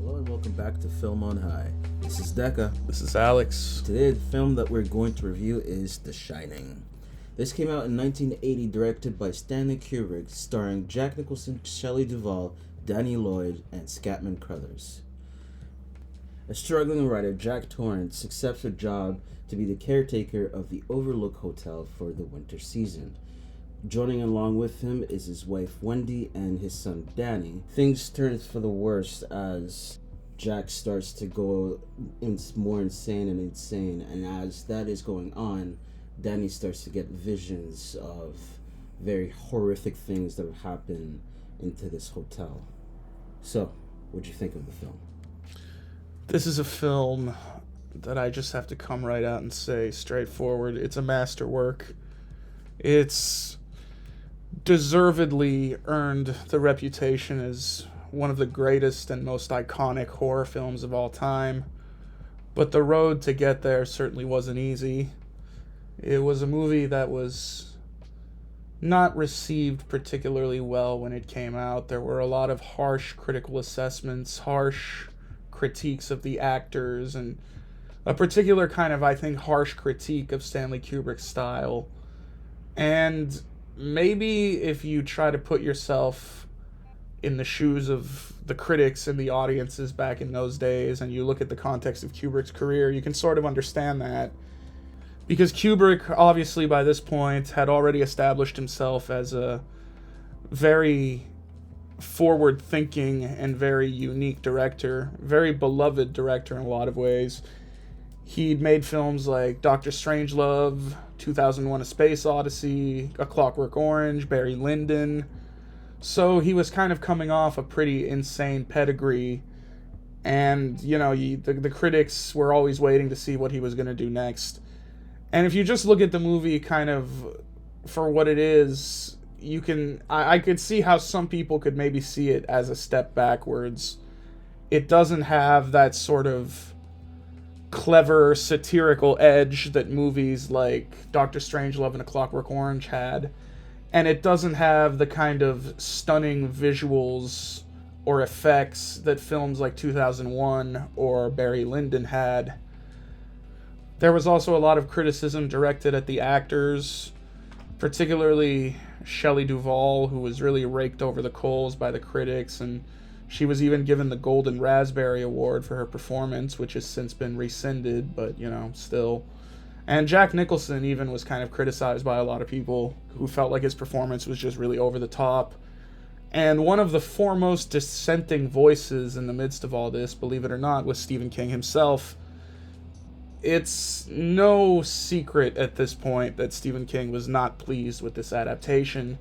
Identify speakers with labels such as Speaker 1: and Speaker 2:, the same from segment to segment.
Speaker 1: Hello and welcome back to Film on High. This is Decca.
Speaker 2: This is Alex.
Speaker 1: Today the film that we're going to review is The Shining. This came out in 1980, directed by Stanley Kubrick, starring Jack Nicholson, Shelley Duvall, Danny Lloyd, and Scatman Crothers. A struggling writer, Jack Torrance accepts a job to be the caretaker of the Overlook Hotel for the winter season. Joining along with him is his wife Wendy and his son Danny. Things turn for the worse as Jack starts to go more insane, and as that is going on, Danny starts to get visions of very horrific things that have happened into this hotel. So, what'd you think of the film?
Speaker 2: This is a film that I just have to come right out and say straightforward. It's a masterwork. It's deservedly earned the reputation as one of the greatest and most iconic horror films of all time. But the road to get there certainly wasn't easy. It was a movie that was not received particularly well when it came out. There were a lot of harsh critical assessments, harsh critiques of the actors, and a particular kind of, I think, harsh critique of Stanley Kubrick's style. And maybe if you try to put yourself in the shoes of the critics and the audiences back in those days, and you look at the context of Kubrick's career, you can sort of understand that. Because Kubrick, obviously, by this point, had already established himself as a very forward-thinking and very unique director, very beloved director in a lot of ways. He'd made films like Dr. Strangelove, 2001: A Space Odyssey, A Clockwork Orange, Barry Lyndon. So he was kind of coming off a pretty insane pedigree, and, you know, the critics were always waiting to see what he was going to do next. And if you just look at the movie kind of for what it is, I could see how some people could maybe see it as a step backwards. It doesn't have that sort of clever satirical edge that movies like Dr. Strangelove and A Clockwork Orange had, and it doesn't have the kind of stunning visuals or effects that films like 2001 or Barry Lyndon had. There was also a lot of criticism directed at the actors, particularly Shelley Duvall, who was really raked over the coals by the critics, and she was even given the Golden Raspberry Award for her performance, which has since been rescinded, but, you know, still. And Jack Nicholson even was kind of criticized by a lot of people who felt like his performance was just really over the top. And one of the foremost dissenting voices in the midst of all this, believe it or not, was Stephen King himself. It's no secret at this point that Stephen King was not pleased with this adaptation.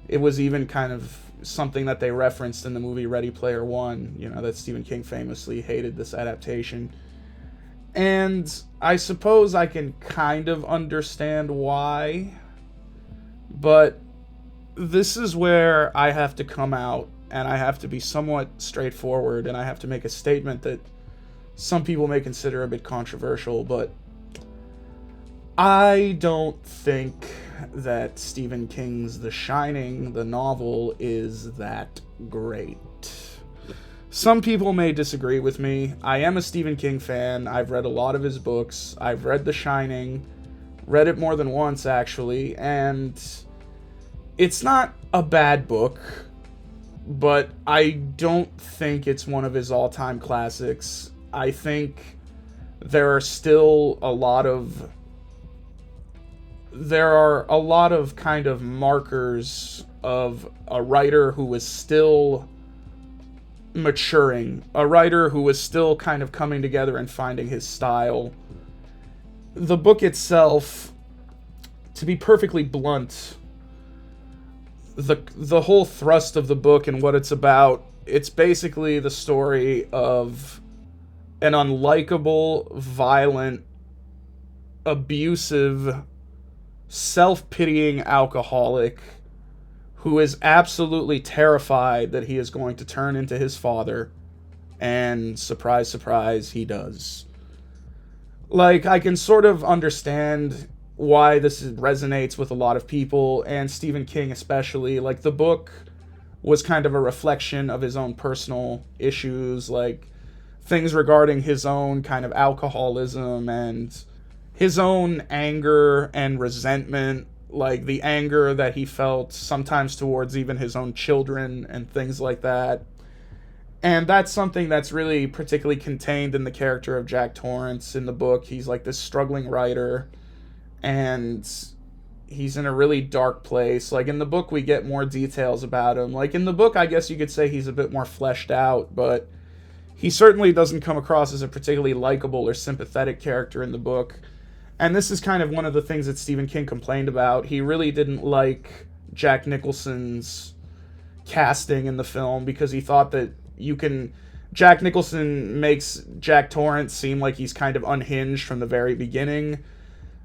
Speaker 2: It was even kind of something that they referenced in the movie Ready Player One, you know, that Stephen King famously hated this adaptation. And I suppose I can kind of understand why, but this is where I have to come out and I have to be somewhat straightforward, and I have to make a statement that some people may consider a bit controversial, but I don't think that Stephen King's The Shining, the novel, is that great. Some people may disagree with me. I am a Stephen King fan. I've read a lot of his books. I've read The Shining, read it more than once, actually, and it's not a bad book, but I don't think it's one of his all-time classics. I think there are a lot of kind of markers of a writer who was still maturing, a writer who was still kind of coming together and finding his style. The book itself, to be perfectly blunt, the whole thrust of the book and what it's about, it's basically the story of an unlikable, violent, abusive, self-pitying alcoholic who is absolutely terrified that he is going to turn into his father, and surprise, surprise, he does. Like, I can sort of understand why this resonates with a lot of people, and Stephen King especially. Like, the book was kind of a reflection of his own personal issues, like things regarding his own kind of alcoholism and his own anger and resentment, like the anger that he felt sometimes towards even his own children and things like that. And that's something that's really particularly contained in the character of Jack Torrance in the book. He's like this struggling writer, and he's in a really dark place. Like in the book, we get more details about him. Like in the book, I guess you could say he's a bit more fleshed out, but he certainly doesn't come across as a particularly likable or sympathetic character in the book. And this is kind of one of the things that Stephen King complained about. He really didn't like Jack Nicholson's casting in the film because he thought that Jack Nicholson makes Jack Torrance seem like he's kind of unhinged from the very beginning.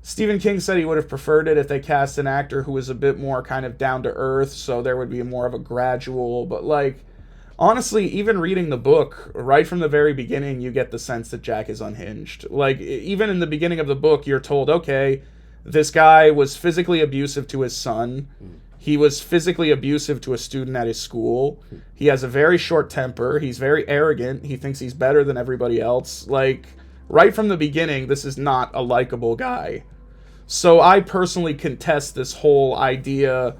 Speaker 2: Stephen King said he would have preferred it if they cast an actor who was a bit more kind of down to earth, so there would be more of a gradual, but like, honestly, even reading the book, right from the very beginning, you get the sense that Jack is unhinged. Like, even in the beginning of the book, you're told, okay, this guy was physically abusive to his son. He was physically abusive to a student at his school. He has a very short temper. He's very arrogant. He thinks he's better than everybody else. Like, right from the beginning, this is not a likable guy. So I personally contest this whole idea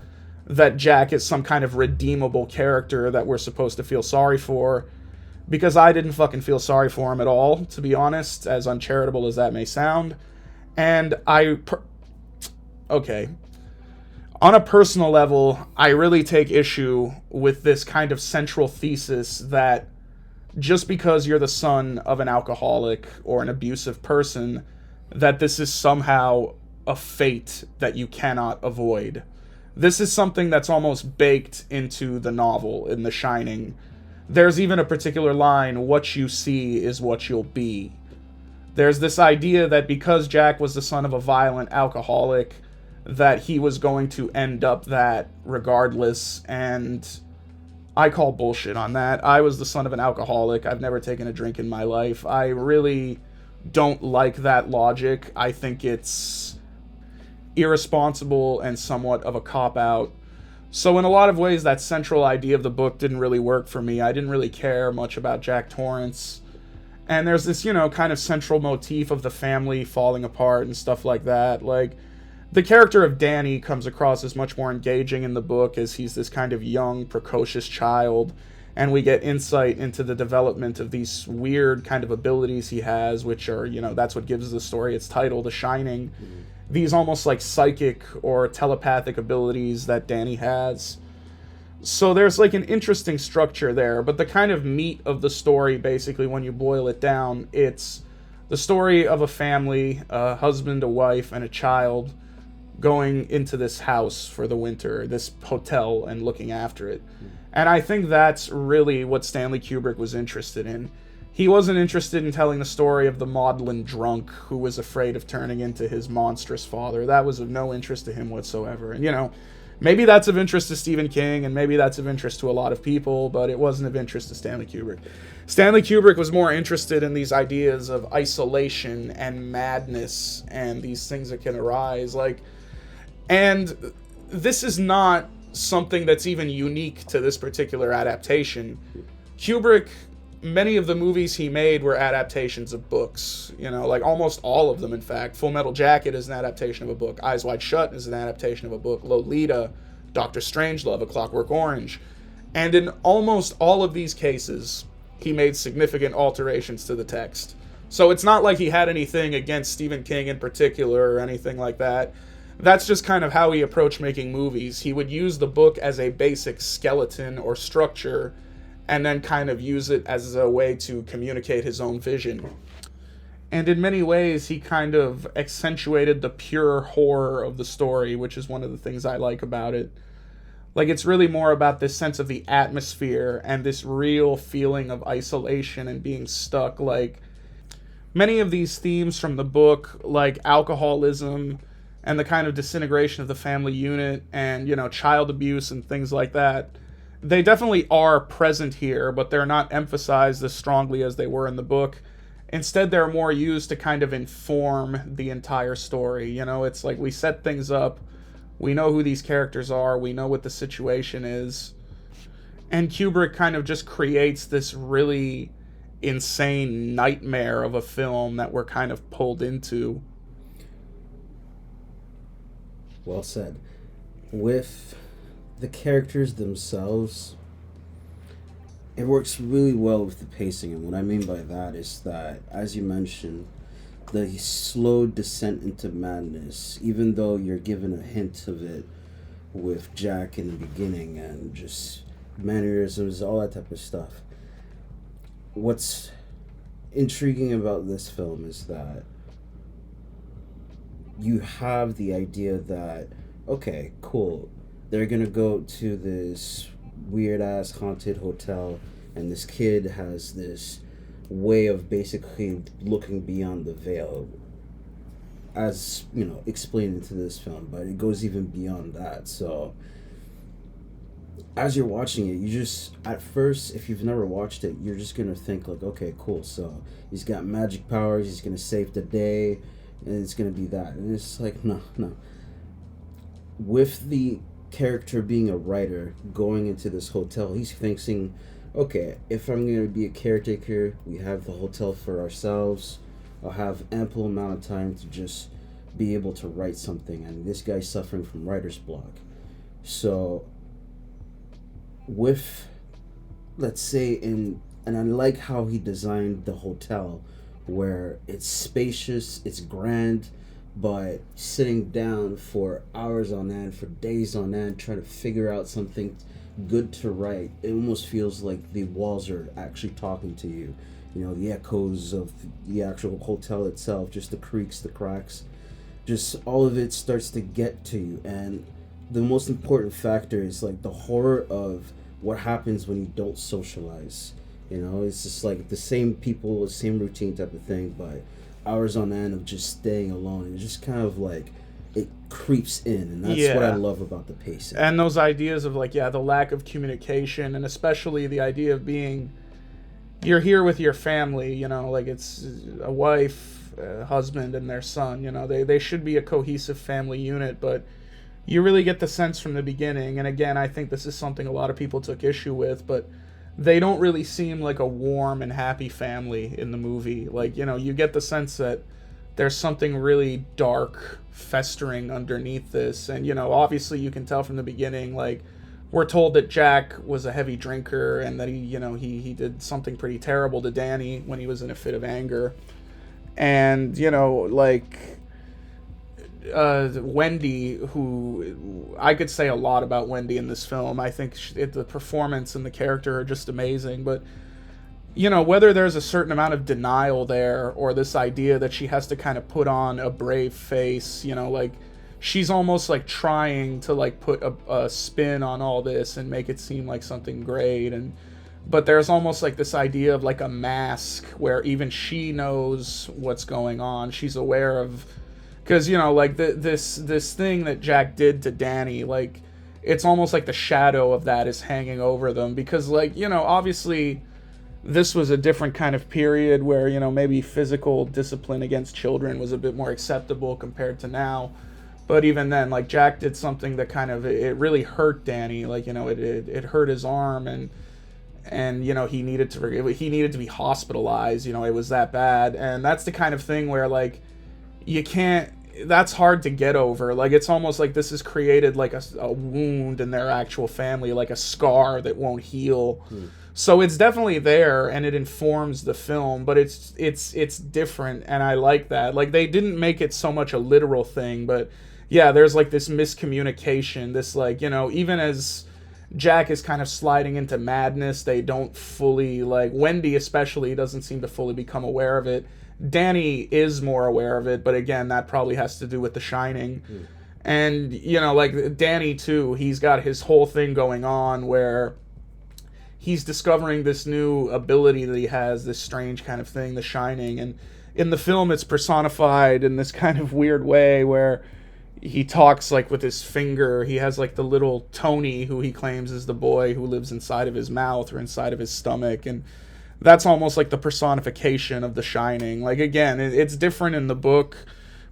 Speaker 2: that Jack is some kind of redeemable character that we're supposed to feel sorry for, because I didn't fucking feel sorry for him at all, to be honest, as uncharitable as that may sound. And okay. On a personal level, I really take issue with this kind of central thesis that just because you're the son of an alcoholic or an abusive person, that this is somehow a fate that you cannot avoid. This is something that's almost baked into the novel, in The Shining. There's even a particular line, "What you see is what you'll be." There's this idea that because Jack was the son of a violent alcoholic, that he was going to end up that regardless, and I call bullshit on that. I was the son of an alcoholic. I've never taken a drink in my life. I really don't like that logic. I think it's irresponsible and somewhat of a cop-out. So in a lot of ways, that central idea of the book didn't really work for me. I didn't really care much about Jack Torrance. And there's this, kind of central motif of the family falling apart and stuff like that. Like, the character of Danny comes across as much more engaging in the book, as he's this kind of young, precocious child, and we get insight into the development of these weird kind of abilities he has, which are, that's what gives the story its title, The Shining. Mm-hmm. These almost like psychic or telepathic abilities that Danny has. So there's like an interesting structure there, but the kind of meat of the story, basically, when you boil it down, it's the story of a family, a husband, a wife, and a child, going into this house for the winter, this hotel, and looking after it. And I think that's really what Stanley Kubrick was interested in. He wasn't interested in telling the story of the maudlin drunk who was afraid of turning into his monstrous father. That was of no interest to him whatsoever. And, maybe that's of interest to Stephen King, and maybe that's of interest to a lot of people, but it wasn't of interest to Stanley Kubrick. Stanley Kubrick was more interested in these ideas of isolation and madness and these things that can arise. And this is not something that's even unique to this particular adaptation. Kubrick, many of the movies he made were adaptations of books, almost all of them, in fact. Full Metal Jacket is an adaptation of a book. Eyes Wide Shut is an adaptation of a book. Lolita, Dr. Strangelove, A Clockwork Orange. And in almost all of these cases, he made significant alterations to the text. So it's not like he had anything against Stephen King in particular or anything like that. That's just kind of how he approached making movies. He would use the book as a basic skeleton or structure, and then kind of use it as a way to communicate his own vision. And in many ways, he kind of accentuated the pure horror of the story, which is one of the things I like about it. It's really more about this sense of the atmosphere and this real feeling of isolation and being stuck. Many of these themes from the book, like alcoholism and the kind of disintegration of the family unit and, child abuse and things like that, they definitely are present here, but they're not emphasized as strongly as they were in the book. Instead, they're more used to kind of inform the entire story. It's like we set things up, we know who these characters are, we know what the situation is, and Kubrick kind of just creates this really insane nightmare of a film that we're kind of pulled into.
Speaker 1: Well said. With the characters themselves, it works really well with the pacing, and what I mean by that is that, as you mentioned, the slow descent into madness, even though you're given a hint of it with Jack in the beginning and just mannerisms, all that type of stuff. What's intriguing about this film is that you have the idea that, okay, cool, they're gonna go to this weird ass haunted hotel, and this kid has this way of basically looking beyond the veil, as you know, explained into this film, but it goes even beyond that. So as you're watching it, you just, at first, if you've never watched it, you're just gonna think like, okay, cool, so he's got magic powers, he's gonna save the day, and it's gonna be that. And it's like, no. With the character being a writer going into this hotel, he's thinking, okay, if I'm gonna be a caretaker, we have the hotel for ourselves, I'll have ample amount of time to just be able to write something, and this guy's suffering from writer's block. So with, let's say, and I like how he designed the hotel, where it's spacious, it's grand, but sitting down for hours on end, for days on end, trying to figure out something good to write, it almost feels like the walls are actually talking to you. You know, the echoes of the actual hotel itself, just the creaks, the cracks, just all of it starts to get to you. And the most important factor is like the horror of what happens when you don't socialize. You know, it's just like the same people, the same routine type of thing, but hours on end of just staying alone. It's just kind of like, it creeps in, and that's what I love about the pacing.
Speaker 2: And those ideas of like, the lack of communication, and especially the idea of being, you're here with your family, you know, like it's a wife, a husband, and their son, you know, they should be a cohesive family unit, but you really get the sense from the beginning, and again, I think this is something a lot of people took issue with, but they don't really seem like a warm and happy family in the movie. Like, you know, you get the sense that there's something really dark festering underneath this, and, you know, obviously you can tell from the beginning, like, we're told that Jack was a heavy drinker, and that he did something pretty terrible to Danny when he was in a fit of anger. And, you know, like, Wendy, who I could say a lot about Wendy in this film. I think the performance and the character are just amazing, but you know, whether there's a certain amount of denial there, or this idea that she has to kind of put on a brave face, you know, like she's almost like trying to like put a spin on all this and make it seem like something great, but there's almost like this idea of like a mask where even she knows what's going on. She's aware of, because, you know, like this thing that Jack did to Danny, like it's almost like the shadow of that is hanging over them, because, like, you know, obviously this was a different kind of period where, you know, maybe physical discipline against children was a bit more acceptable compared to now. But even then, like, Jack did something that kind of, it really hurt Danny. Like, you know, it hurt his arm, and you know, he needed to be hospitalized. You know, it was that bad. And that's the kind of thing where, like, you can't, that's hard to get over. Like, it's almost like this has created like a wound in their actual family, like a scar that won't heal. So it's definitely there, and it informs the film, but it's different, and I like that. Like, they didn't make it so much a literal thing, but yeah, there's like this miscommunication, this, like, you know, even as Jack is kind of sliding into madness, they don't fully, like, Wendy especially doesn't seem to fully become aware of it. Danny is more aware of it, but again, that probably has to do with The Shining. And, you know, like, Danny too, he's got his whole thing going on where he's discovering this new ability that he has, this strange kind of thing, The Shining. And in the film, it's personified in this kind of weird way where he talks, like, with his finger. He has, like, the little Tony, who he claims is the boy who lives inside of his mouth or inside of his stomach. And that's almost like the personification of The Shining. Like, again, it's different in the book,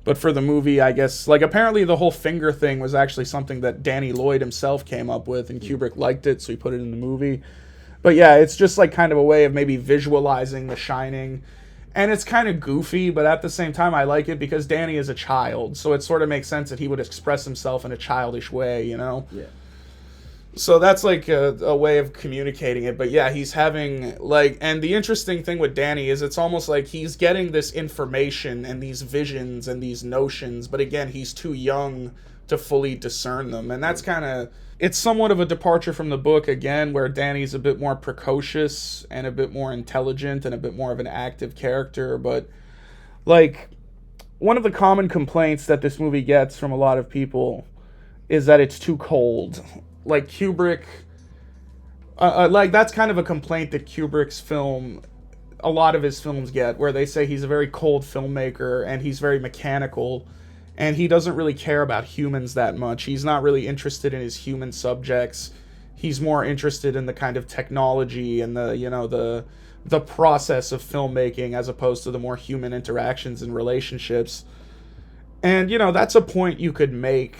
Speaker 2: but for the movie, I guess, like, apparently the whole finger thing was actually something that Danny Lloyd himself came up with, and Kubrick liked it, so he put it in the movie. But yeah, it's just like kind of a way of maybe visualizing The Shining. And it's kind of goofy, but at the same time, I like it because Danny is a child. So it sort of makes sense that he would express himself in a childish way, you know?
Speaker 1: Yeah.
Speaker 2: So that's like a way of communicating it. But yeah, he's having like, and the interesting thing with Danny is it's almost like he's getting this information and these visions and these notions, but again, he's too young to fully discern them. And that's kind of, it's somewhat of a departure from the book again, where Danny's a bit more precocious and a bit more intelligent and a bit more of an active character. But like, one of the common complaints that this movie gets from a lot of people is that it's too cold. Like Kubrick, like that's kind of a complaint that Kubrick's film, a lot of his films get, where they say he's a very cold filmmaker and he's very mechanical, and he doesn't really care about humans that much. He's not really interested in his human subjects. He's more interested in the kind of technology and the, you know, the process of filmmaking as opposed to the more human interactions and relationships. And, you know, that's a point you could make,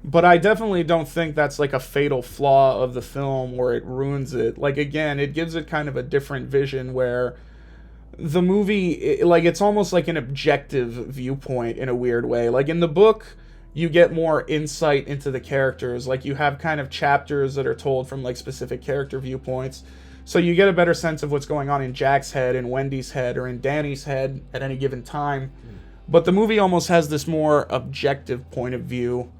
Speaker 2: but I definitely don't think that's like a fatal flaw of the film where it ruins it. Like, again, it gives it kind of a different vision where the movie, like, it's almost like an objective viewpoint in a weird way. Like, in the book, you get more insight into the characters. Like, you have kind of chapters that are told from, like, specific character viewpoints. So you get a better sense of what's going on in Jack's head, in Wendy's head, or in Danny's head at any given time. But the movie almost has this more objective point of view.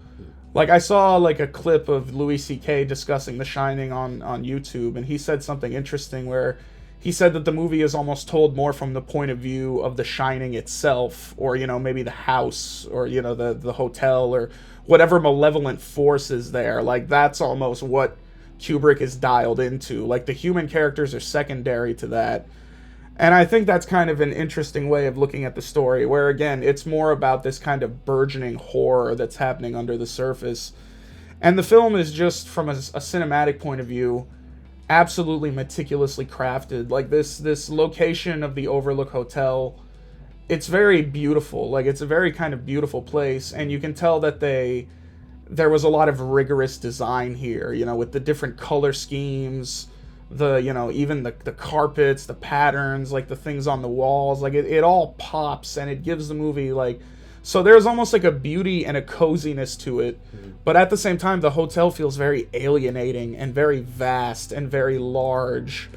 Speaker 2: Like, I saw, like, a clip of Louis C.K. discussing The Shining on YouTube, and he said something interesting where he said that the movie is almost told more from the point of view of The Shining itself, or, you know, maybe the house, or, you know, the hotel, or whatever malevolent force is there. Like, that's almost what Kubrick is dialed into. Like, the human characters are secondary to that. And I think that's kind of an interesting way of looking at the story, where, again, it's more about this kind of burgeoning horror that's happening under the surface. And the film is just, from a cinematic point of view, absolutely meticulously crafted. Like, this location of the Overlook Hotel, it's very beautiful. Like, it's a very kind of beautiful place, and you can tell that there was a lot of rigorous design here, you know, with the different color schemes, the, you know, even the carpets, the patterns, like the things on the walls, like it all pops, and it gives the movie, like, so there's almost like a beauty and a coziness to it. But at the same time, the hotel feels very alienating and very vast and very large.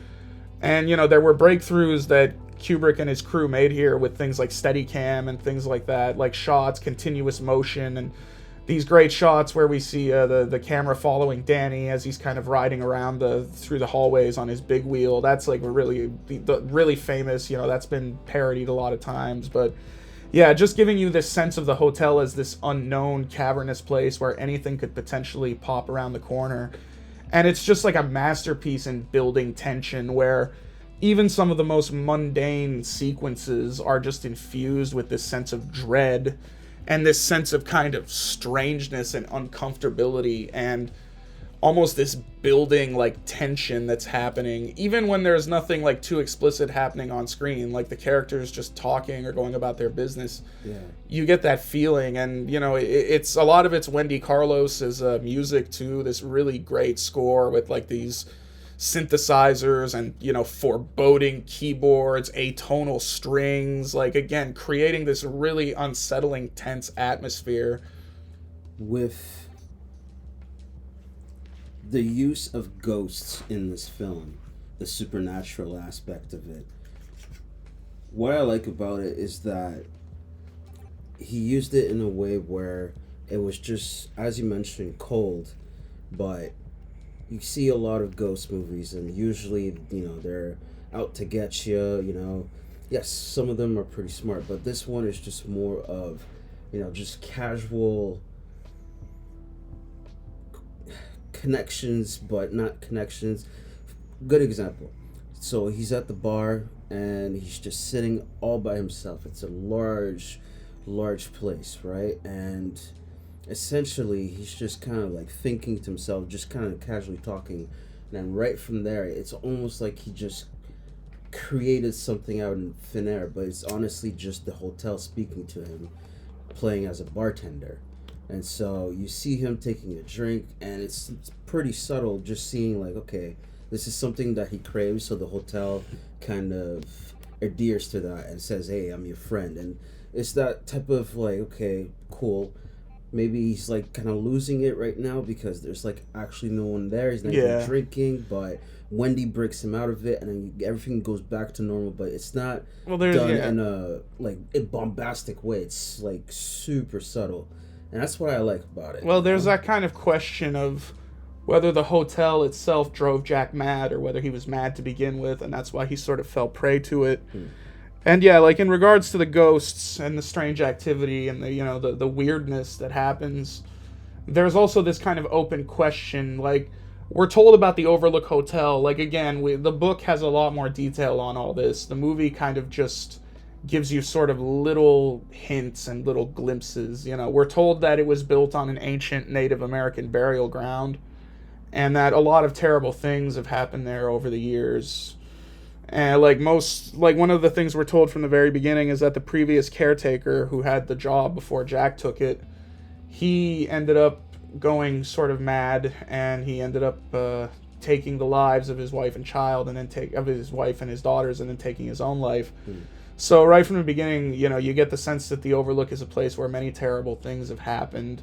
Speaker 2: And, you know, there were breakthroughs that Kubrick and his crew made here with things like Steadicam and things like that, like shots, continuous motion, and these great shots where we see the camera following Danny as he's kind of riding around through the hallways on his big wheel. That's like really famous. You know, that's been parodied a lot of times. But yeah, just giving you this sense of the hotel as this unknown cavernous place where anything could potentially pop around the corner. And it's just like a masterpiece in building tension, where even some of the most mundane sequences are just infused with this sense of dread and this sense of kind of strangeness and uncomfortability and almost this building like tension that's happening, even when there's nothing like too explicit happening on screen, like the characters just talking or going about their business.
Speaker 1: Yeah.
Speaker 2: You get that feeling, and, you know, it's a lot of it's Wendy Carlos's music too, this really great score with like these synthesizers and, you know, foreboding keyboards, atonal strings, like, again, creating this really unsettling, tense atmosphere.
Speaker 1: With the use of ghosts in this film, the supernatural aspect of it, what I like about it is that he used it in a way where it was just, as you mentioned, cold, but you see a lot of ghost movies, and usually, you know, they're out to get you, you know. Yes, some of them are pretty smart, but this one is just more of, you know, just casual connections, but not connections. Good example. So he's at the bar, and he's just sitting all by himself. It's a large place, right? And essentially, he's just kind of like thinking to himself, just kind of casually talking. And then right from there, it's almost like he just created something out in thin air, but it's honestly just the hotel speaking to him, playing as a bartender. And so you see him taking a drink, and it's pretty subtle, just seeing like, okay, this is something that he craves, so the hotel kind of adheres to that and says, "Hey, I'm your friend." And it's that type of like, okay, cool. Maybe he's like kind of losing it right now because there's like actually no one there. He's not even drinking, but Wendy breaks him out of it, and then everything goes back to normal. But it's not done in a like a bombastic way. It's like super subtle, and that's what I like about it.
Speaker 2: Well, there's that kind of question of whether the hotel itself drove Jack mad or whether he was mad to begin with, and that's why he sort of fell prey to it. And yeah, like in regards to the ghosts and the strange activity and the weirdness that happens, there's also this kind of open question. Like, we're told about the Overlook Hotel. Like, again, the book has a lot more detail on all this. The movie kind of just gives you sort of little hints and little glimpses. We're told that it was built on an ancient Native American burial ground, and that a lot of terrible things have happened there over the years. And one of the things we're told from the very beginning is that the previous caretaker who had the job before Jack took it, he ended up going sort of mad, and he ended up taking the lives of his wife and child, and then of his wife and his daughters, and then taking his own life. So right from the beginning, you get the sense that the Overlook is a place where many terrible things have happened.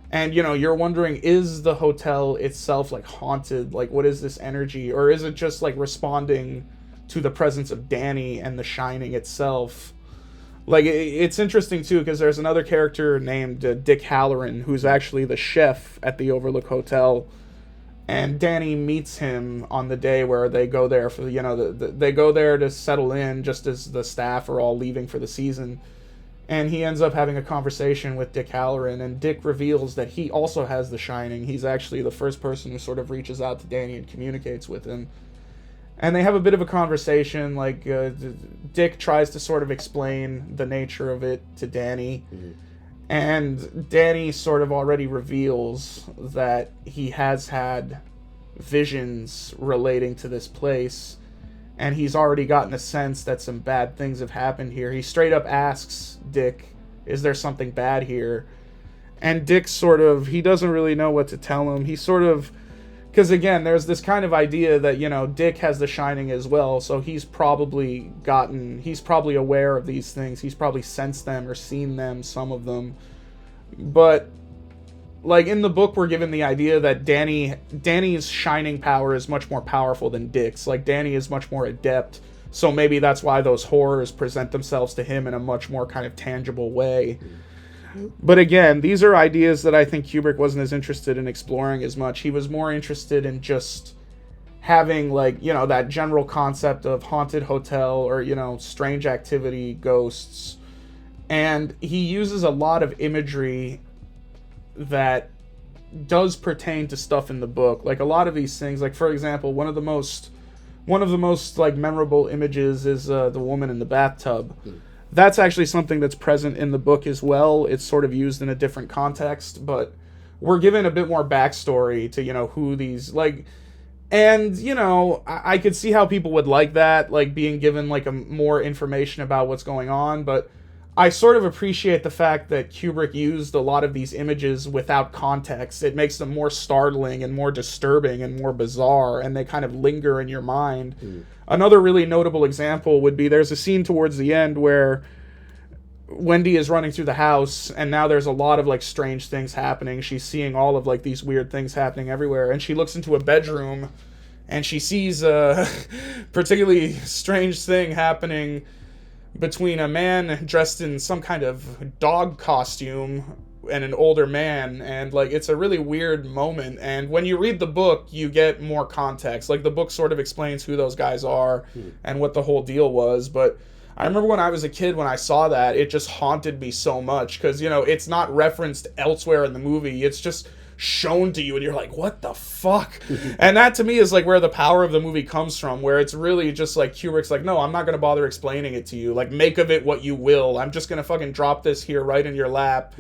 Speaker 2: And, you're wondering, is the hotel itself, like, haunted? Like, what is this energy? Or is it just, like, responding to the presence of Danny and the Shining itself? Like, it's interesting, too, because there's another character named Dick Halloran, who's actually the chef at the Overlook Hotel. And Danny meets him on the day where they go there for, they go there to settle in just as the staff are all leaving for the season. And he ends up having a conversation with Dick Halloran, and Dick reveals that he also has the Shining. He's actually the first person who sort of reaches out to Danny and communicates with him. And they have a bit of a conversation, like, Dick tries to sort of explain the nature of it to Danny. And Danny sort of already reveals that he has had visions relating to this place, and he's already gotten a sense that some bad things have happened here. He straight up asks Dick, is there something bad here? And Dick he doesn't really know what to tell him. He sort of, because again, there's this kind of idea that, Dick has the Shining as well, so he's probably aware of these things. He's probably sensed them or seen them, some of them. But like in the book, we're given the idea that Danny's Shining power is much more powerful than Dick's. Like, Danny is much more adept, so maybe that's why those horrors present themselves to him in a much more kind of tangible way. But again, these are ideas that I think Kubrick wasn't as interested in exploring as much. He was more interested in just having, like, that general concept of haunted hotel or, strange activity, ghosts. And he uses a lot of imagery that does pertain to stuff in the book. Like, a lot of these things, like, for example, one of the most like memorable images is the woman in the bathtub. That's actually something that's present in the book as well. It's sort of used in a different context, but we're given a bit more backstory to, who these, like, and, I could see how people would like that, like, being given, like, more information about what's going on, but I sort of appreciate the fact that Kubrick used a lot of these images without context. It makes them more startling and more disturbing and more bizarre, and they kind of linger in your mind. Another really notable example would be there's a scene towards the end where Wendy is running through the house, and now there's a lot of, like, strange things happening. She's seeing all of, like, these weird things happening everywhere, and she looks into a bedroom, and she sees a particularly strange thing happening between a man dressed in some kind of dog costume and an older man, and, like, it's a really weird moment. And when you read the book, you get more context. Like, the book sort of explains who those guys are and what the whole deal was. But I remember when I was a kid, when I saw that, it just haunted me so much, because, it's not referenced elsewhere in the movie. It's just shown to you, and you're like, what the fuck? And that, to me, is, like, where the power of the movie comes from, where it's really just, like, Kubrick's like, no, I'm not going to bother explaining it to you. Like, make of it what you will. I'm just going to fucking drop this here right in your lap.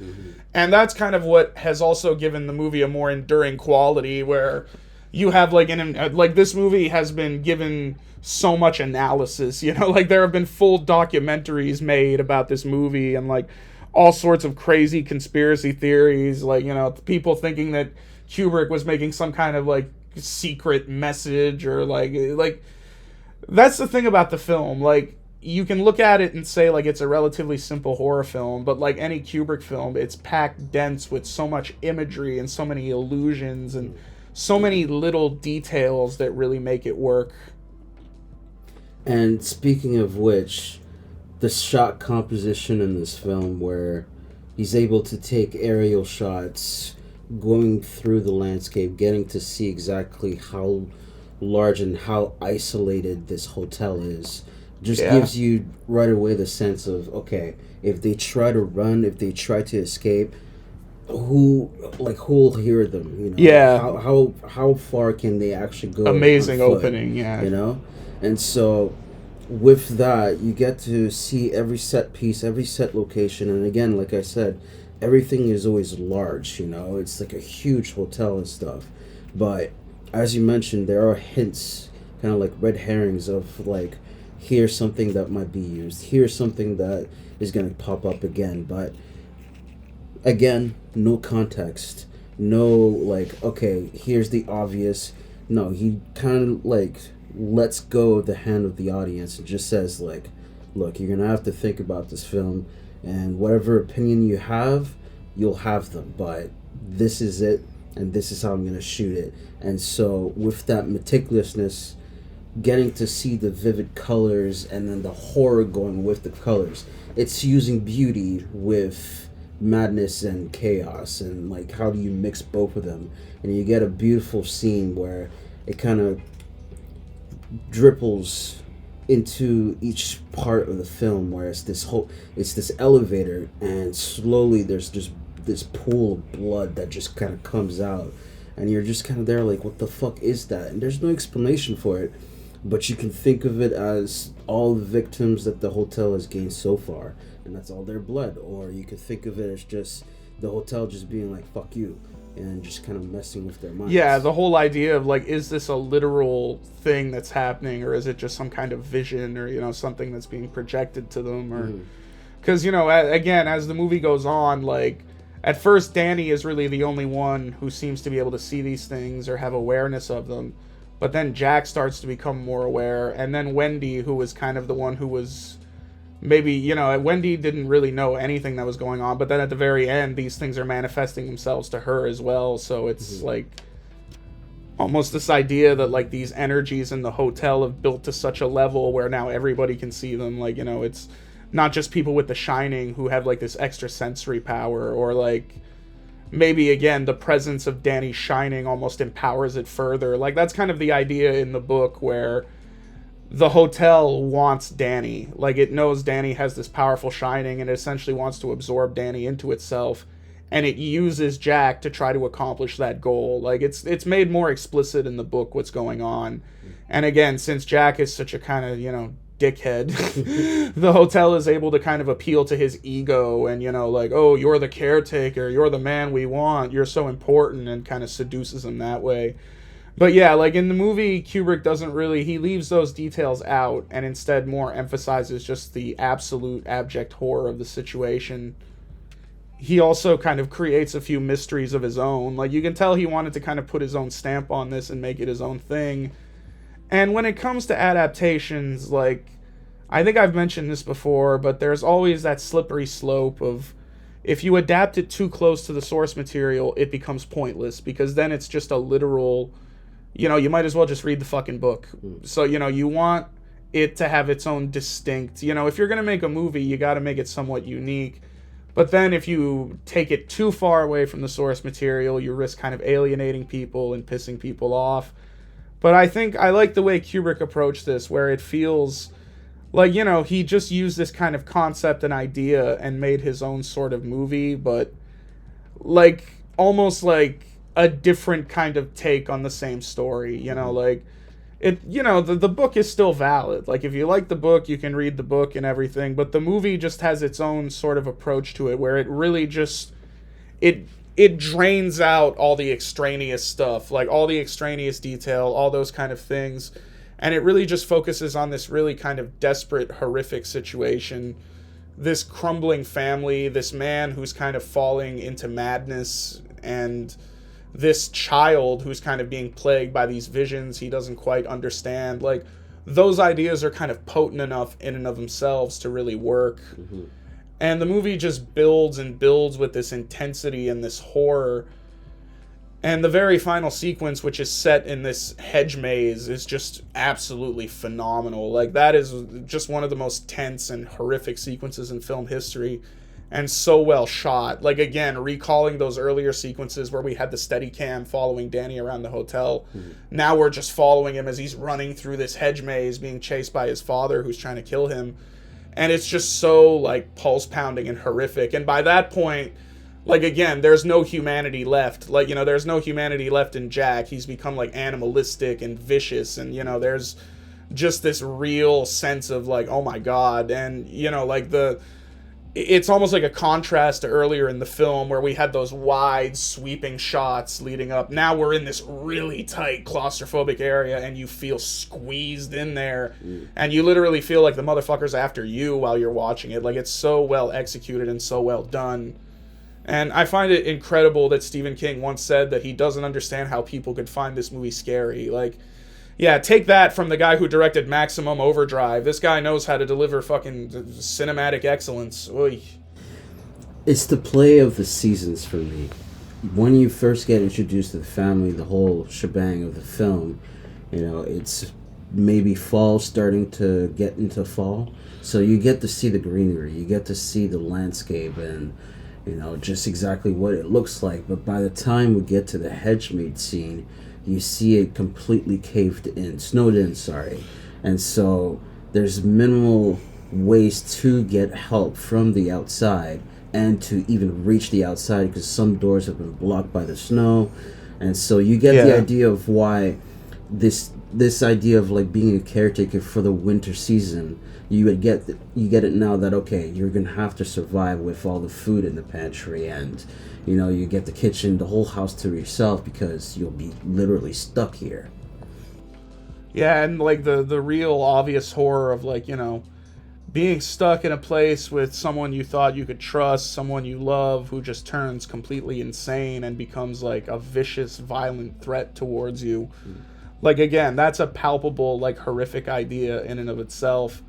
Speaker 2: And that's kind of what has also given the movie a more enduring quality, where you have, like, this movie has been given so much analysis, like, there have been full documentaries made about this movie, and, like, all sorts of crazy conspiracy theories, like, people thinking that Kubrick was making some kind of, like, secret message, or like that's the thing about the film. Like, you can look at it and say, like, it's a relatively simple horror film, but like any Kubrick film, it's packed dense with so much imagery and so many illusions and so many little details that really make it work.
Speaker 1: And speaking of which, the shot composition in this film, where he's able to take aerial shots going through the landscape, getting to see exactly how large and how isolated this hotel is, just gives you right away the sense of, okay, if they try to run, if they try to escape, who'll hear them, you know?
Speaker 2: Yeah.
Speaker 1: How far can they actually go?
Speaker 2: Amazing
Speaker 1: on foot,
Speaker 2: opening, yeah.
Speaker 1: You know? And so with that, you get to see every set piece, every set location, and again, like I said, everything is always large, you know? It's like a huge hotel and stuff. But as you mentioned, there are hints, kind of like red herrings of, like, here's something that might be used, here's something that is going to pop up again. But again, no context, no, like, okay, here's the obvious. No, he kind of, like, lets go of the hand of the audience and just says, like, look, you're going to have to think about this film, and whatever opinion you have, you'll have them, but this is it, and this is how I'm going to shoot it. And so with that meticulousness, getting to see the vivid colors and then the horror going with the colors, it's using beauty with madness and chaos, and like, how do you mix both of them? And you get a beautiful scene where it kind of dripples into each part of the film, where it's this elevator, and slowly there's just this pool of blood that just kind of comes out, and you're just kind of there like, what the fuck is that? And there's no explanation for it, but you can think of it as all the victims that the hotel has gained so far, and that's all their blood. Or you could think of it as just the hotel just being like, fuck you, and just kind of messing with their minds.
Speaker 2: Yeah, the whole idea of, like, is this a literal thing that's happening, or is it just some kind of vision, or, you know, something that's being projected to them? Or because, you know, again, as the movie goes on, like, at first Danny is really the only one who seems to be able to see these things or have awareness of them. But then Jack starts to become more aware, and then Wendy, who was kind of the one who was maybe, you know, Wendy didn't really know anything that was going on, but then at the very end, these things are manifesting themselves to her as well. So it's like almost this idea that, like, these energies in the hotel have built to such a level where now everybody can see them. Like, you know, it's not just people with the Shining who have, like, this extra sensory power, or, like, maybe, again, the presence of Danny's Shining almost empowers it further. Like, that's kind of the idea in the book, where the hotel wants Danny. Like, it knows Danny has this powerful Shining, and it essentially wants to absorb Danny into itself, and it uses Jack to try to accomplish that goal. Like, it's made more explicit in the book what's going on. And again, since Jack is such a kind of, you know, dickhead, the hotel is able to kind of appeal to his ego, and, you know, like, oh, you're the caretaker, you're the man we want, you're so important, and kind of seduces him that way. But yeah, like, in the movie, Kubrick doesn't really, he leaves those details out, and instead more emphasizes just the absolute abject horror of the situation. He also kind of creates a few mysteries of his own. Like, you can tell he wanted to kind of put his own stamp on this and make it his own thing. And when it comes to adaptations, like, I think I've mentioned this before, but there's always that slippery slope of, if you adapt it too close to the source material, it becomes pointless, because then it's just a literal, you know, you might as well just read the fucking book. So, you know, you want it to have its own distinct, you know, if you're going to make a movie, you got to make it somewhat unique. But then if you take it too far away from the source material, you risk kind of alienating people and pissing people off. But I think I like the way Kubrick approached this, where it feels like, you know, he just used this kind of concept and idea and made his own sort of movie, but like almost like a different kind of take on the same story, you know, like it, you know, the book is still valid. Like, if you like the book, you can read the book and everything, but the movie just has its own sort of approach to it, where it really just, it drains out all the extraneous stuff, like all the extraneous detail, all those kind of things. And it really just focuses on this really kind of desperate, horrific situation. This crumbling family, this man who's kind of falling into madness, and this child who's kind of being plagued by these visions he doesn't quite understand. Like, those ideas are kind of potent enough in and of themselves to really work.
Speaker 1: Mm-hmm.
Speaker 2: And the movie just builds and builds with this intensity and this horror. And the very final sequence, which is set in this hedge maze, is just absolutely phenomenal. Like, that is just one of the most tense and horrific sequences in film history. And so well shot. Like, again, recalling those earlier sequences where we had the Steadicam following Danny around the hotel. Mm-hmm. Now we're just following him as he's running through this hedge maze, being chased by his father who's trying to kill him. And it's just so, like, pulse-pounding and horrific. And by that point, like, again, there's no humanity left. Like, you know, there's no humanity left in Jack. He's become, like, animalistic and vicious. And, you know, there's just this real sense of, like, oh my God. And, you know, like, it's almost like a contrast to earlier in the film where we had those wide sweeping shots leading up. Now we're in this really tight claustrophobic area and you feel squeezed in there. And you literally feel like the motherfucker's after you while you're watching it. Like, it's so well executed and so well done. And I find it incredible that Stephen King once said that he doesn't understand how people could find this movie scary. Like, yeah, take that from the guy who directed Maximum Overdrive. This guy knows how to deliver fucking cinematic excellence. Oy.
Speaker 1: It's the play of the seasons for me. When you first get introduced to the family, the whole shebang of the film, you know, it's maybe fall starting to get into fall. So you get to see the greenery, you get to see the landscape and, you know, just exactly what it looks like. But by the time we get to the hedge-maze scene, you see it completely snowed in, and so there's minimal ways to get help from the outside and to even reach the outside because some doors have been blocked by the snow. And so you get the idea of why this idea of like being a caretaker for the winter season, you get it now that, okay, you're gonna have to survive with all the food in the pantry, and you know, you get the kitchen, the whole house to yourself because you'll be literally stuck here.
Speaker 2: Yeah, and like the real obvious horror of, like, you know, being stuck in a place with someone you thought you could trust, someone you love, who just turns completely insane and becomes like a vicious, violent threat towards you. Like, again, that's a palpable, like, horrific idea in and of itself.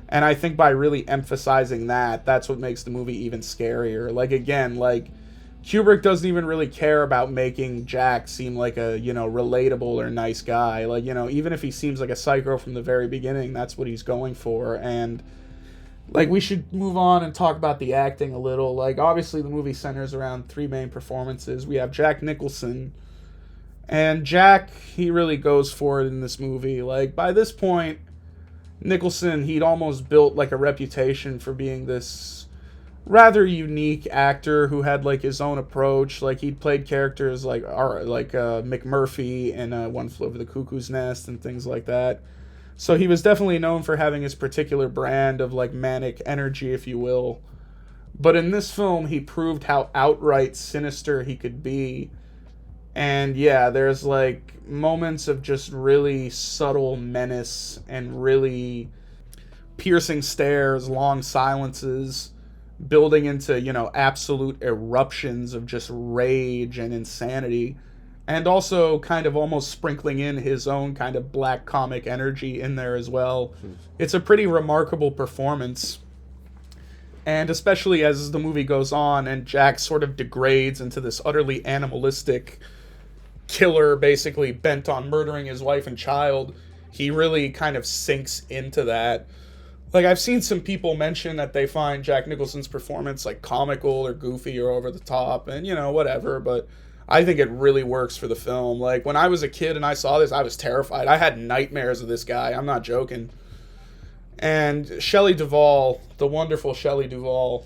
Speaker 2: And I think by really emphasizing that, that's what makes the movie even scarier. Like, again, like, Kubrick doesn't even really care about making Jack seem like a, you know, relatable or nice guy. Like, you know, even if he seems like a psycho from the very beginning, that's what he's going for. And, like, we should move on and talk about the acting a little. Like, obviously the movie centers around three main performances. We have Jack Nicholson. And Jack, he really goes for it in this movie. Like, by this point, Nicholson, he'd almost built, like, a reputation for being this rather unique actor who had, like, his own approach. Like, he'd played characters like McMurphy in One Flew Over the Cuckoo's Nest and things like that. So he was definitely known for having his particular brand of, like, manic energy, if you will. But in this film, he proved how outright sinister he could be. And yeah, there's, like, moments of just really subtle menace and really piercing stares, long silences, building into, you know, absolute eruptions of just rage and insanity. And also kind of almost sprinkling in his own kind of black comic energy in there as well. It's a pretty remarkable performance. And especially as the movie goes on and Jack sort of degrades into this utterly animalistic killer, basically bent on murdering his wife and child, he really kind of sinks into that. Like, I've seen some people mention that they find Jack Nicholson's performance, like, comical or goofy or over the top, and, you know, whatever, but I think it really works for the film. Like, when I was a kid and I saw this, I was terrified. I had nightmares of this guy. I'm not joking. And Shelley Duvall, the wonderful Shelley Duvall,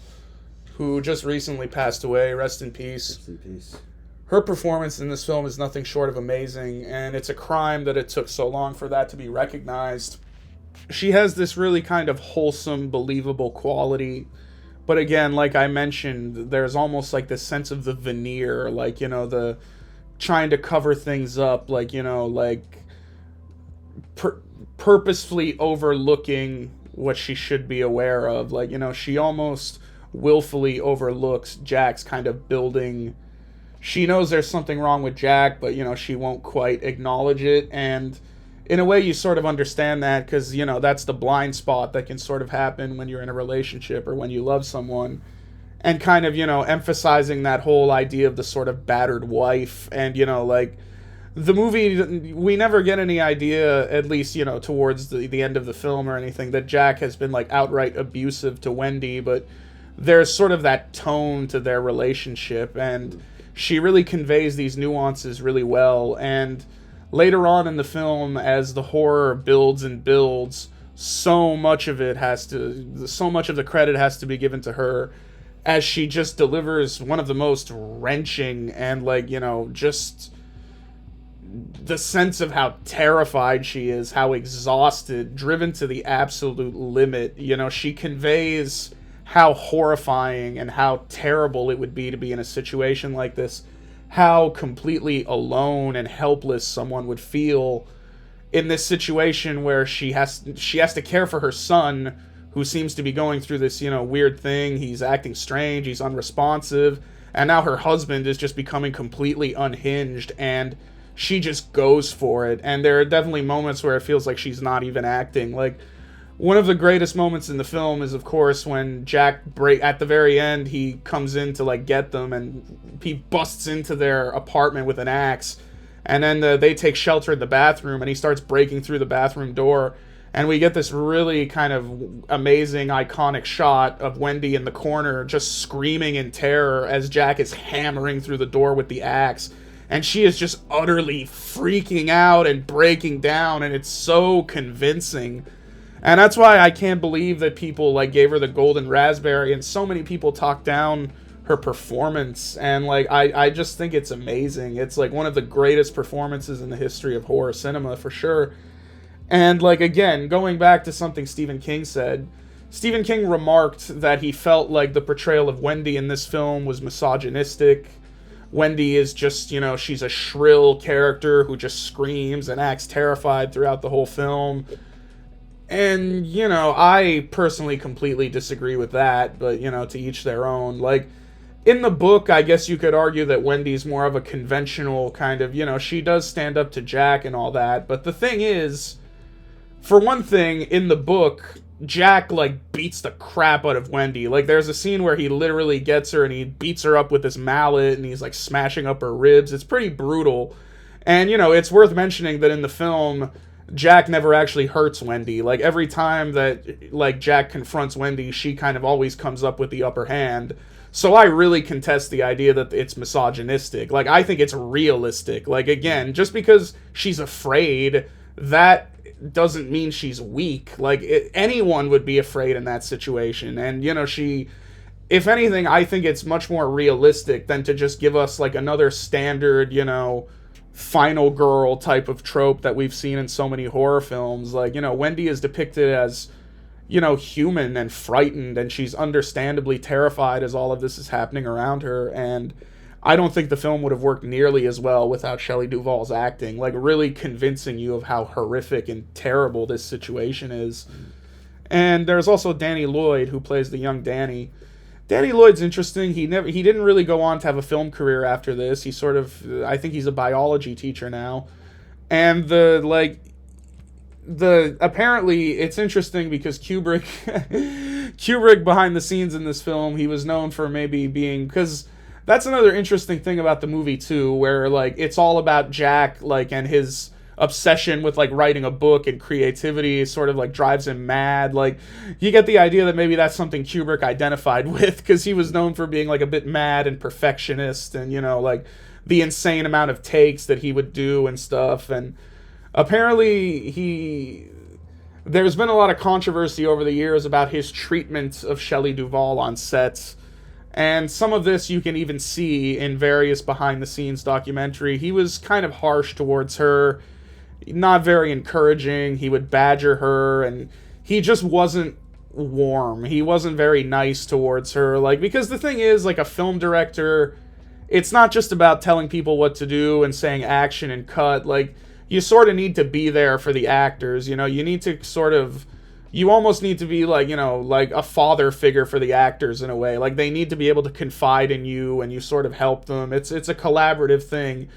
Speaker 2: who just recently passed away, rest in peace.
Speaker 1: Rest in peace.
Speaker 2: Her performance in this film is nothing short of amazing, and it's a crime that it took so long for that to be recognized. She has this really kind of wholesome, believable quality. But again, like I mentioned, there's almost like this sense of the veneer, like, you know, the trying to cover things up, like, you know, like purposefully overlooking what she should be aware of. Like, you know, she almost willfully overlooks Jack's kind of building she knows there's something wrong with Jack, but, she won't quite acknowledge it. And in a way, you sort of understand that because, that's the blind spot that can sort of happen when you're in a relationship or when you love someone. And kind of, emphasizing that whole idea of the sort of battered wife. And, like, the movie, we never get any idea, at least, towards the end of the film or anything, that Jack has been, like, outright abusive to Wendy. But there's sort of that tone to their relationship. And she really conveys these nuances really well. And later on in the film, as the horror builds and builds, so much of the credit has to be given to her, as she just delivers one of the most wrenching and, like, just the sense of how terrified she is, how exhausted, driven to the absolute limit. She conveys how horrifying and how terrible it would be to be in a situation like this, how completely alone and helpless someone would feel in this situation where she has to care for her son, who seems to be going through this, weird thing. He's acting strange, he's unresponsive, and now her husband is just becoming completely unhinged, and she just goes for it. And there are definitely moments where it feels like she's not even acting. Like, one of the greatest moments in the film is, of course, when Jack at the very end, he comes in to, like, get them, and he busts into their apartment with an axe, and then they take shelter in the bathroom, and he starts breaking through the bathroom door. And we get this really kind of amazing, iconic shot of Wendy in the corner just screaming in terror as Jack is hammering through the door with the axe. And she is just utterly freaking out and breaking down, and it's so convincing. And that's why I can't believe that people, like, gave her the golden raspberry, and so many people talk down her performance. And, like, I just think it's amazing. It's, like, one of the greatest performances in the history of horror cinema, for sure. And, like, again, going back to something Stephen King said, Stephen King remarked that he felt like the portrayal of Wendy in this film was misogynistic. Wendy is just, she's a shrill character who just screams and acts terrified throughout the whole film. And, I personally completely disagree with that, but, to each their own. Like, in the book, I guess you could argue that Wendy's more of a conventional kind of, she does stand up to Jack and all that, but the thing is, for one thing, in the book, Jack, like, beats the crap out of Wendy. Like, there's a scene where he literally gets her and he beats her up with his mallet and he's, like, smashing up her ribs. It's pretty brutal. And, it's worth mentioning that in the film, Jack never actually hurts Wendy. Like, every time that, like, Jack confronts Wendy, she kind of always comes up with the upper hand. So I really contest the idea that it's misogynistic. Like, I think it's realistic. Like, again, just because she's afraid, that doesn't mean she's weak. Like, anyone would be afraid in that situation. And, if anything, I think it's much more realistic than to just give us, like, another standard, final girl type of trope that we've seen in so many horror films. Like, Wendy is depicted as, human and frightened, and she's understandably terrified as all of this is happening around her. And I don't think the film would have worked nearly as well without Shelley Duvall's acting, like, really convincing you of how horrific and terrible this situation is. And there's also Danny Lloyd, who plays the young Danny. Danny Lloyd's interesting. He didn't really go on to have a film career after this. He sort of, I think he's a biology teacher now. And apparently it's interesting because Kubrick behind the scenes in this film, he was known for maybe being, because that's another interesting thing about the movie too, where, like, it's all about Jack, like, and his obsession with, like, writing a book and creativity sort of, like, drives him mad. Like, you get the idea that maybe that's something Kubrick identified with, because he was known for being, like, a bit mad and perfectionist, and, like, the insane amount of takes that he would do and stuff. And apparently there's been a lot of controversy over the years about his treatment of Shelley Duvall on sets. And some of this you can even see in various behind-the-scenes documentary. He was kind of harsh towards her, not very encouraging. He would badger her, and he just wasn't warm. He wasn't very nice towards her. Like, because the thing is, like, a film director, it's not just about telling people what to do and saying action and cut. Like, you sort of need to be there for the actors. You need to sort of you almost need to be like, like a father figure for the actors in a way. Like, they need to be able to confide in you and you sort of help them. It's a collaborative thing.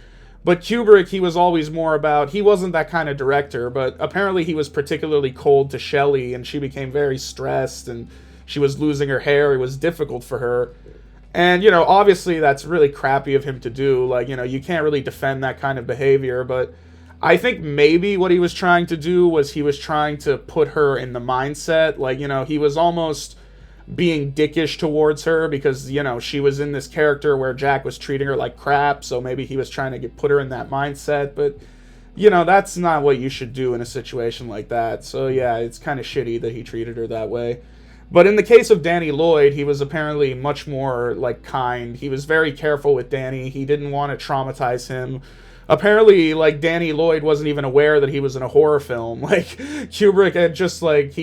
Speaker 2: But Kubrick, he was always more about, he wasn't that kind of director, but apparently he was particularly cold to Shelley, and she became very stressed, and she was losing her hair. It was difficult for her. And, obviously that's really crappy of him to do. Like, you can't really defend that kind of behavior, but I think maybe what he was trying to do was he was trying to put her in the mindset. Like, he was almost being dickish towards her because, she was in this character where Jack was treating her like crap, so maybe he was trying to put her in that mindset, but, that's not what you should do in a situation like that. So, yeah, it's kind of shitty that he treated her that way. But in the case of Danny Lloyd, he was apparently much more, like, kind. He was very careful with Danny. He didn't want to traumatize him. Apparently, like, Danny Lloyd wasn't even aware that he was in a horror film. Like, Kubrick had just, like,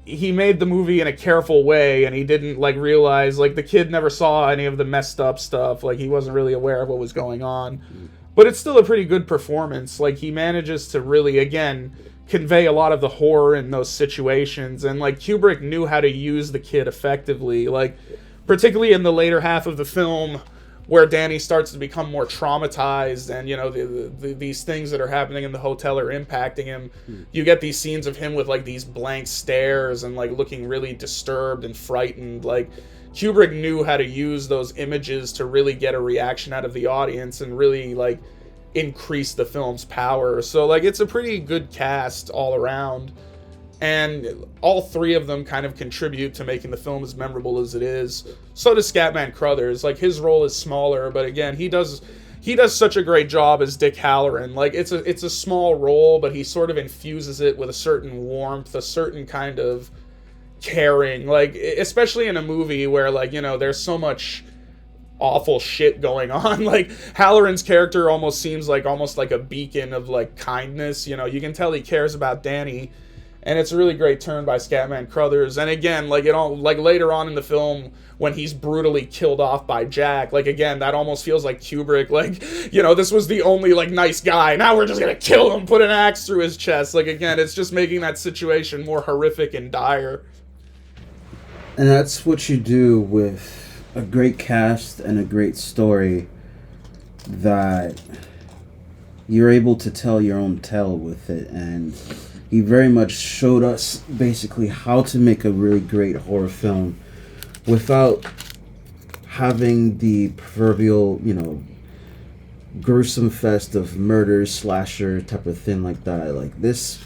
Speaker 2: he made the movie in a careful way, and he didn't, like, realize, like, the kid never saw any of the messed up stuff. Like, he wasn't really aware of what was going on. But it's still a pretty good performance. Like, he manages to really, again, convey a lot of the horror in those situations. And, like, Kubrick knew how to use the kid effectively. Like, particularly in the later half of the film, where Danny starts to become more traumatized, and these things that are happening in the hotel are impacting him. You get these scenes of him with, like, these blank stares and, like, looking really disturbed and frightened. Like, Kubrick knew how to use those images to really get a reaction out of the audience and really, like, increase the film's power. So, like, it's a pretty good cast all around. And all three of them kind of contribute to making the film as memorable as it is. So does Scatman Crothers. Like, his role is smaller, but again, he does such a great job as Dick Halloran. Like, it's a small role, but he sort of infuses it with a certain warmth, a certain kind of caring. Like, especially in a movie where, like, there's so much awful shit going on. Like, Halloran's character almost seems like a beacon of, like, kindness. You can tell he cares about Danny. And it's a really great turn by Scatman Crothers. And again, like, later on in the film, when he's brutally killed off by Jack, like, again, that almost feels like Kubrick. Like, this was the only, like, nice guy. Now we're just gonna kill him, put an axe through his chest. Like, again, it's just making that situation more horrific and dire.
Speaker 1: And that's what you do with a great cast and a great story, that you're able to tell your own tale with it. And he very much showed us basically how to make a really great horror film without having the proverbial, gruesome fest of murder, slasher type of thing like that. Like, this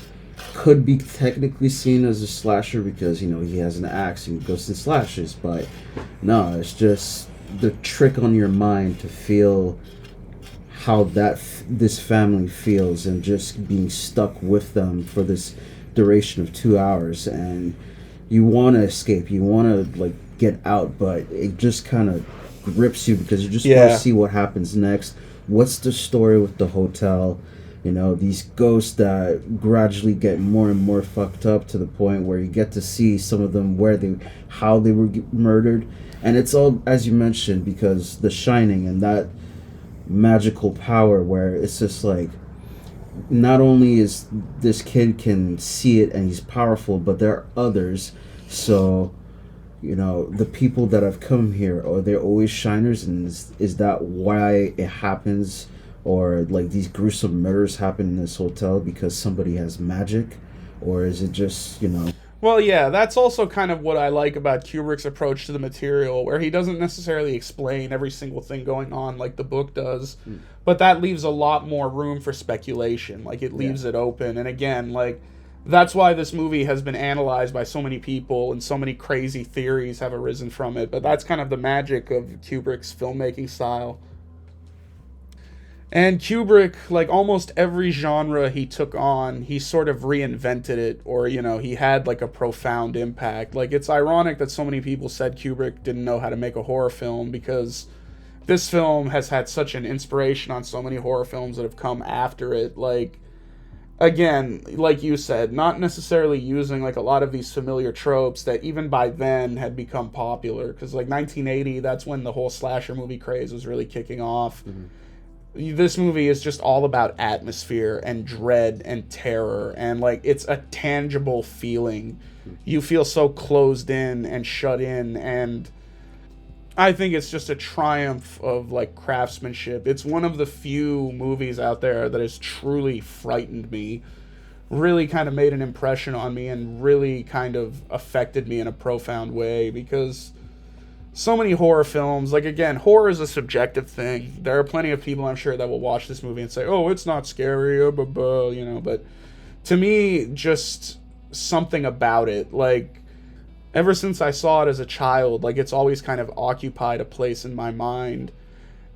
Speaker 1: could be technically seen as a slasher because, he has an axe and goes and slashes, but no, it's just the trick on your mind to feel how this family feels and just being stuck with them for this duration of 2 hours. And you want to escape, you want to, like, get out, but it just kind of grips you because you just want to see what happens next. What's the story with the hotel? These ghosts that gradually get more and more fucked up to the point where you get to see some of them how they were murdered. And it's all, as you mentioned, because The Shining and that magical power where it's just like, not only is this kid can see it and he's powerful, but there are others. So, the people that have come here, are they always shiners? And is that why it happens? Or, like, these gruesome murders happen in this hotel because somebody has magic? Or is it just,
Speaker 2: Well, yeah, that's also kind of what I like about Kubrick's approach to the material, where he doesn't necessarily explain every single thing going on like the book does, but that leaves a lot more room for speculation. Like, it leaves it open. And again, like, that's why this movie has been analyzed by so many people and so many crazy theories have arisen from it. But that's kind of the magic of Kubrick's filmmaking style. And Kubrick, like almost every genre he took on, he sort of reinvented it, or, he had, like, a profound impact. Like, it's ironic that so many people said Kubrick didn't know how to make a horror film, because this film has had such an inspiration on so many horror films that have come after it. Like, again, like you said, not necessarily using, like, a lot of these familiar tropes that even by then had become popular, because, like, 1980, that's when the whole slasher movie craze was really kicking off. this movie is just all about atmosphere and dread and terror, and like it's a tangible feeling. You feel so closed in and shut in, and I think it's just a triumph of like craftsmanship. It's one of the few movies out there that has truly frightened me, really kind of made an impression on me, and really kind of affected me in a profound way, because so many horror films, like, again, horror is a subjective thing. There are plenty of people, I'm sure, that will watch this movie and say, oh, it's not scary, but to me, just something about it, like, ever since I saw it as a child, like, it's always kind of occupied a place in my mind,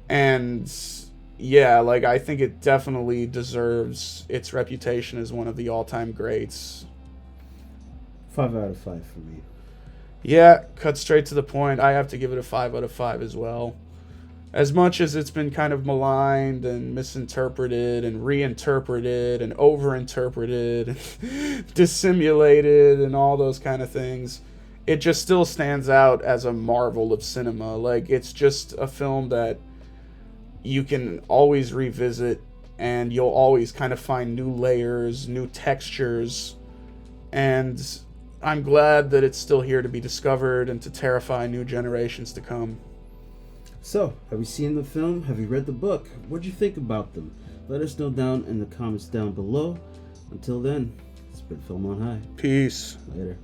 Speaker 2: and yeah, like, I think it definitely deserves its reputation as one of the all-time greats.
Speaker 1: 5 out of 5 for me.
Speaker 2: Yeah, cut straight to the point. I have to give it a 5 out of 5 as well. As much as it's been kind of maligned and misinterpreted and reinterpreted and overinterpreted and dissimulated and all those kind of things, it just still stands out as a marvel of cinema. Like, it's just a film that you can always revisit, and you'll always kind of find new layers, new textures, and I'm glad that it's still here to be discovered and to terrify new generations to come.
Speaker 1: So, have you seen the film? Have you read the book? What'd you think about them? Let us know down in the comments down below. Until then, it's been Film on High.
Speaker 2: Peace.
Speaker 1: Later.